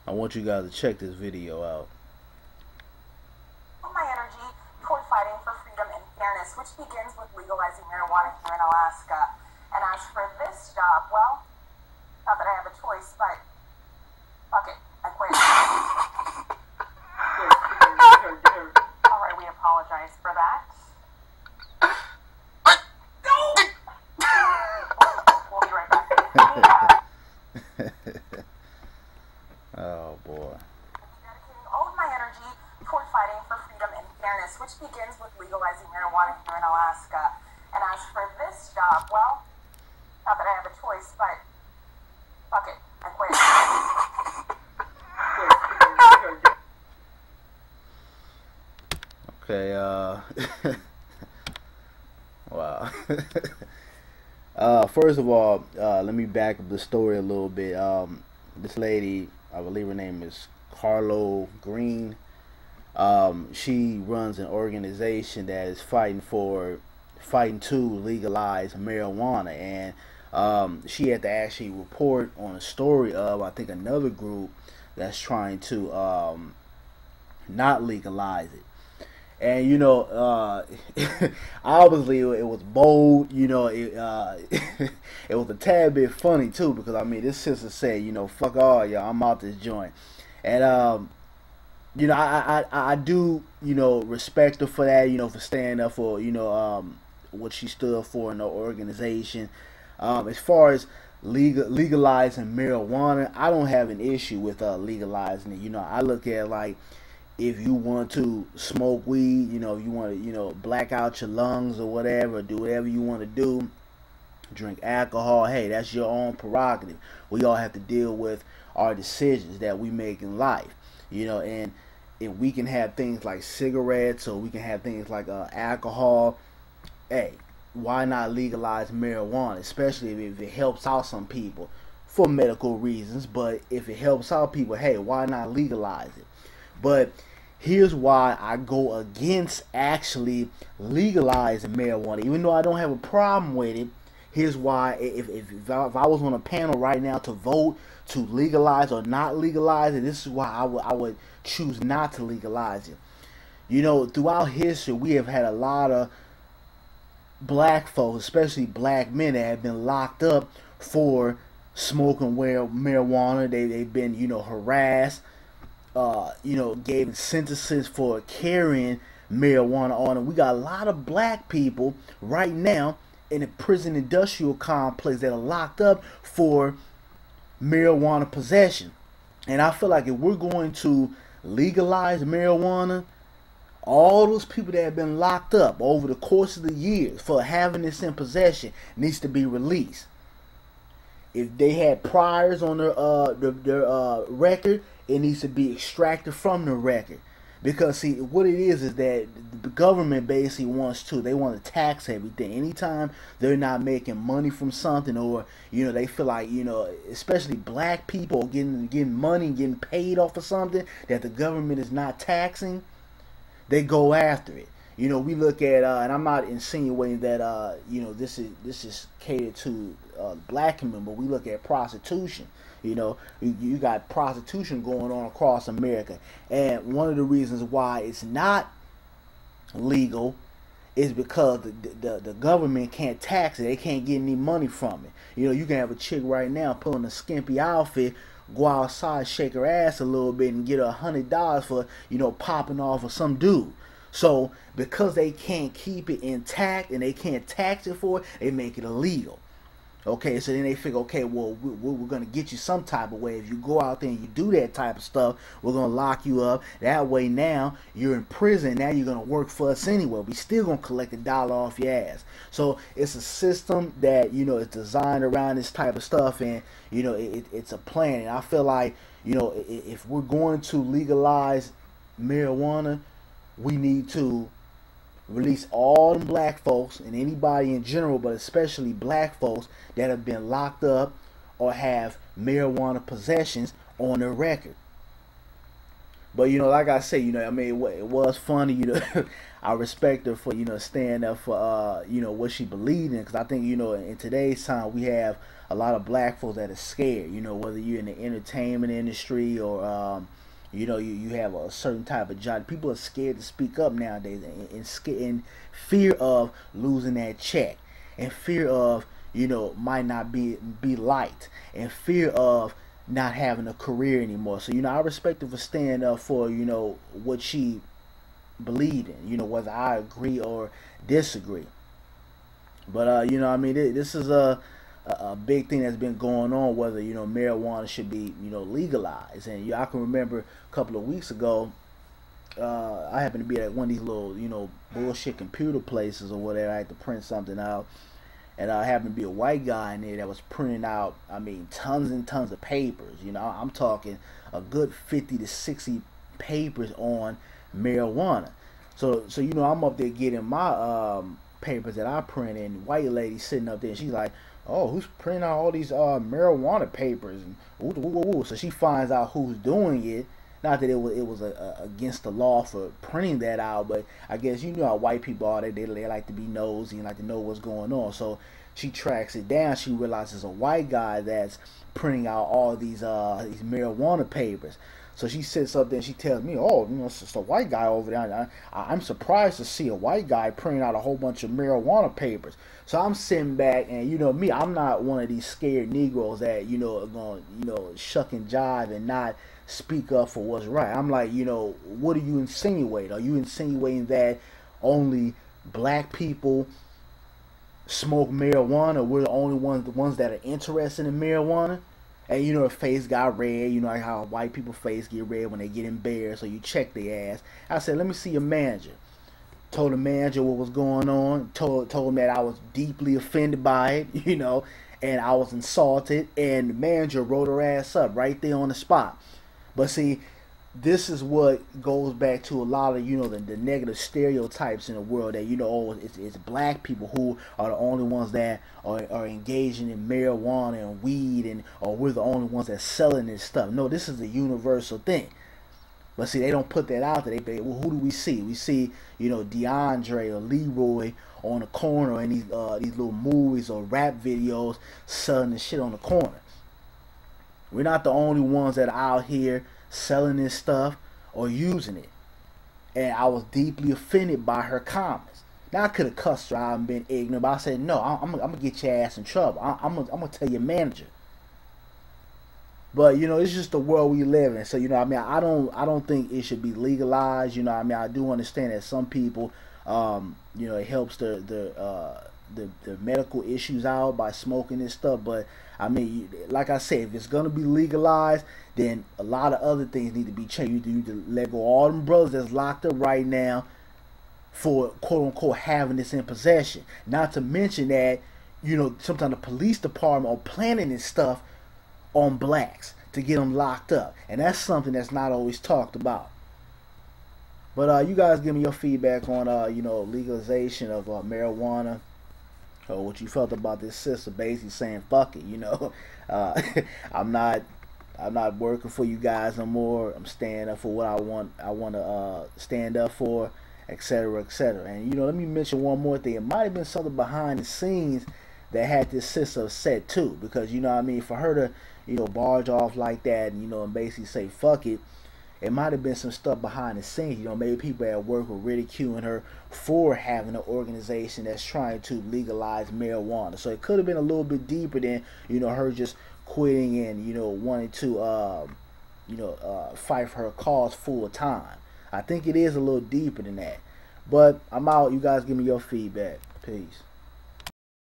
I want you guys to check this video out. My energy toward fighting for freedom and fairness, which begins with legalizing marijuana here in Alaska. And as for this job, well, not that I have a choice, but fuck it, I quit. All right, we apologize for that. We'll be right back. Oh boy. Dedicating all of my energy toward fighting for freedom and fairness, which begins with legalizing marijuana here in Alaska. And as for this job, well, not that I have a choice, but fuck it, I quit. Okay, wow. First of all, let me back up the story a little bit. This lady, I believe her name is Carlo Green. She runs an organization that is fighting to legalize marijuana, and she had to actually report on a story of, I think, another group that's trying to not legalize it. And obviously it was bold. It was a tad bit funny too, because I mean, this sister said, fuck all y'all, I'm out this joint. And I do respect her for that, for standing up for what she stood for in the organization. As far as legalizing marijuana, I don't have an issue with legalizing it. I look at it like, if you want to smoke weed, if you want to, black out your lungs or whatever, do whatever you want to do, drink alcohol, hey, that's your own prerogative. We all have to deal with our decisions that we make in life, and if we can have things like cigarettes, or we can have things like alcohol, hey, why not legalize marijuana, especially if it helps out some people for medical reasons. But if it helps out people, hey, why not legalize it? But here's why I go against actually legalizing marijuana, even though I don't have a problem with it. Here's why. If I was on a panel right now to vote to legalize or not legalize it, this is why I would choose not to legalize it. Throughout history, we have had a lot of black folks, especially black men, that have been locked up for smoking marijuana. They've been, harassed, gave sentences for carrying marijuana on them. We got a lot of black people right now in the prison industrial complex that are locked up for marijuana possession. And I feel like if we're going to legalize marijuana, all those people that have been locked up over the course of the years for having this in possession needs to be released. If they had priors on their record, it needs to be extracted from the record. Because see, what it is that the government basically they want to tax everything. Anytime they're not making money from something, or they feel like, especially black people getting money, getting paid off of something that the government is not taxing, they go after it. We look at, and I'm not insinuating that this is catered to black community, but we look at prostitution. You got prostitution going on across America, and one of the reasons why it's not legal is because the government can't tax it. They can't get any money from it. You can have a chick right now put on a skimpy outfit, go outside, shake her ass a little bit, and get $100 for popping off of some dude. So because they can't keep it intact and they can't tax it for it, they make it illegal. Okay, so then they figure, okay, well, we're going to get you some type of way. If you go out there and you do that type of stuff, we're going to lock you up. That way now you're in prison. Now you're going to work for us anyway. We still going to collect $1 off your ass. So it's a system that, is designed around this type of stuff. And, it's a plan. And I feel like, if we're going to legalize marijuana, we need to release all them black folks and anybody in general, but especially black folks that have been locked up or have marijuana possessions on their record. But like I say, I mean, it was funny. I respect her for standing up for what she believed in, because I think in today's time we have a lot of black folks that are scared. You know, whether you're in the entertainment industry or you know, you have a certain type of job. People are scared to speak up nowadays, in fear of losing that check, in fear of, you know, might not be liked, in fear of not having a career anymore. So, you know, I respect her for standing up for, you know, what she believed in, you know, whether I agree or disagree. But you know, I mean, this is a big thing that's been going on, whether, you know, marijuana should be, you know, legalized. And I can remember a couple of weeks ago, I happened to be at one of these little, you know, bullshit computer places or whatever. I had to print something out, and I happened to be a white guy in there that was printing out, I mean, tons and tons of papers. You know, I'm talking a good 50 to 60 papers on marijuana. So you know, I'm up there getting my papers that I print, and white lady sitting up there, and she's like, "Oh, who's printing out all these marijuana papers?" And ooh, ooh, ooh. So she finds out who's doing it. Not that it was against the law for printing that out, but I guess you know how white people are. They like to be nosy and like to know what's going on. So she tracks it down. She realizes a white guy that's printing out all these marijuana papers. So she sits up there and she tells me, "Oh, you know, it's just a white guy over there. I'm surprised to see a white guy printing out a whole bunch of marijuana papers." So I'm sitting back, and you know me, I'm not one of these scared Negroes that, you know, are going, you know, shuck and jive and not speak up for what's right. I'm like, you know, what do you insinuate? Are you insinuating that only black people smoke marijuana? We're the only ones that are interested in marijuana? And you know, the face got red. You know, like how white people face get red when they get embarrassed, so you check their ass. I said, "Let me see your manager." Told the manager what was going on. Told him that I was deeply offended by it, you know, and I was insulted. And the manager wrote her ass up right there on the spot. But see, this is what goes back to a lot of, you know, the negative stereotypes in the world, that, you know, oh, it's black people who are the only ones that are engaging in marijuana and weed, and or we're the only ones that's selling this stuff. No, this is a universal thing. But see, they don't put that out there. Well, who do we see? We see, you know, DeAndre or Leroy on the corner in these little movies or rap videos selling this shit on the corner. We're not the only ones that are out here selling this stuff or using it. And I was deeply offended by her comments. Now, I could have cussed her out and been ignorant, but I said, no, I'm going to get your ass in trouble. I'm going to tell your manager. But, you know, it's just the world we live in. So, you know, I mean, I don't think it should be legalized. You know, I mean, I do understand that some people, you know, it helps the medical issues out by smoking this stuff. But I mean, like I said, if it's gonna be legalized, then a lot of other things need to be changed. You need to let go of all them brothers that's locked up right now for quote unquote having this in possession. Not to mention that, you know, sometimes the police department are planning this stuff on blacks to get them locked up, and that's something that's not always talked about. But you guys give me your feedback on you know, legalization of marijuana, or what you felt about this sister basically saying fuck it. You know, I'm not working for you guys no more. I'm standing up for what I want to stand up for, etc., etc. And you know, let me mention one more thing. It might have been something behind the scenes that had this sister upset too, because you know what I mean, for her to, you know, barge off like that and, you know, and basically say fuck it, it might have been some stuff behind the scenes. You know, maybe people at work were ridiculing her for having an organization that's trying to legalize marijuana. So it could have been a little bit deeper than, you know, her just quitting and, you know, wanting to fight for her cause full time. I think it is a little deeper than that. But I'm out. You guys give me your feedback. Peace.